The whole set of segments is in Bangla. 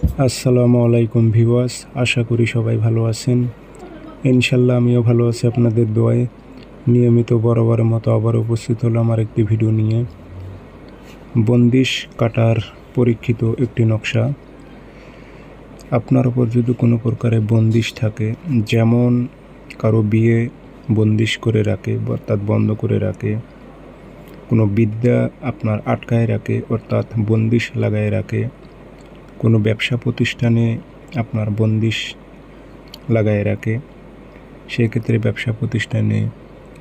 আসসালামু আলাইকুম ভিউয়ার্স, আশা করি সবাই ভালো আছেন। ইনশাল্লাহ আমিও ভালো আছি আপনাদের দোয়ায়। নিয়মিত বরাবরের মতো আবার উপস্থিত হলাম আর একটি ভিডিও নিয়ে। বন্দিশ কাটার পরীক্ষিত একটি নকশা। আপনার উপর যদি কোনো প্রকারের বন্দিশ থাকে, যেমন কারো বিয়ে বন্দিশ করে রাখে অর্থাৎ বন্ধ করে রাখে, কোনো বিদ্যা আপনার আটকায় রাখে অর্থাৎ বন্দিশ লাগায় রাখে, কোনো ব্যবসা প্রতিষ্ঠানে আপনার বন্দিশ লাগায় রাখে, সেক্ষেত্রে ব্যবসা প্রতিষ্ঠানে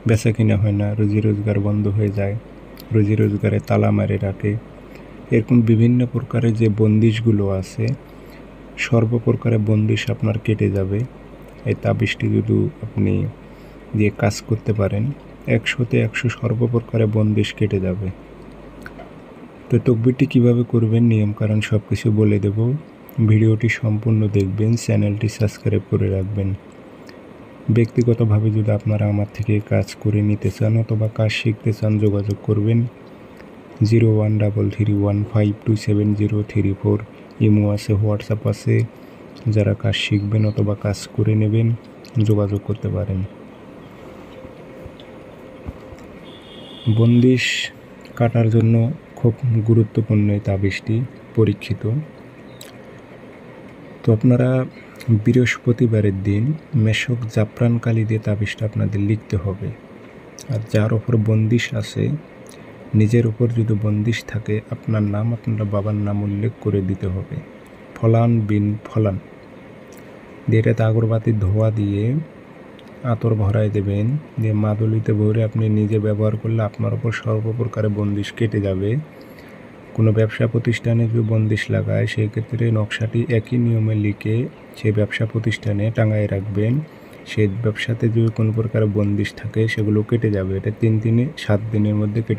বেচা কিনা হয় না, রুজি রোজগার বন্ধ হয়ে যায়, রুজি রোজগারে তালা মারে রাখে। এরকম বিভিন্ন প্রকারের যে বন্দিশগুলো আছে, সর্বপ্রকারের বন্দিশ আপনার কেটে যাবে এই তাবিজটি যদি আপনি দিয়ে কাজ করতে পারেন। 100তে 100 সর্বপ্রকারের বন্দিশ কেটে যাবে। তো তকবিরটি কীভাবে করবেন, নিয়মকানুন সব কিছু বলে দেব। ভিডিওটি সম্পূর্ণ দেখবেন, চ্যানেলটি সাবস্ক্রাইব করে রাখবেন। ব্যক্তিগতভাবে যদি আপনারা আমার থেকে কাজ করে নিতে চান অথবা কাজ শিখতে চান, যোগাযোগ করবেন 013315270034। ইমো আছে, হোয়াটসঅ্যাপ আছে। যারা কাজ শিখবেন অথবা কাজ করে নেবেন যোগাযোগ করতে পারেন। বন্দিশ কাটার জন্য খুব গুরুত্বপূর্ণ এই তাবিজটি, পরীক্ষিত। তো আপনারা বৃহস্পতিবারের দিন মেশক জাফরান কালি দিয়ে তাবিজটা আপনাদের লিখতে হবে। আর যার ওপর বন্দিশ আছে, নিজের উপর যদি বন্দিশ থাকে, আপনার নাম, আপনার বাবার নাম উল্লেখ করে দিতে হবে। ফলান বিন ফলান দিয়ে এটাতে আগরবাতির ধোয়া দিয়ে আতর ভরায় দেবেন, দিয়ে মাদুলিতে ভরে আপনি নিজে ব্যবহার করলে আপনার ওপর সর্বপ্রকারে বন্দিশ কেটে যাবে। কোনো ব্যবসা প্রতিষ্ঠানে যদি বন্দিশ লাগায়, সেই ক্ষেত্রে নকশাটি একই নিয়মে লিখে সেই ব্যবসা প্রতিষ্ঠানে টাঙায় রাখবেন। সেই ব্যবসাতে যদি কোনো প্রকার বন্দিশ থাকে, সেগুলো কেটে যাবে। এটা 3 দিনে 7 দিনের মধ্যে কেটে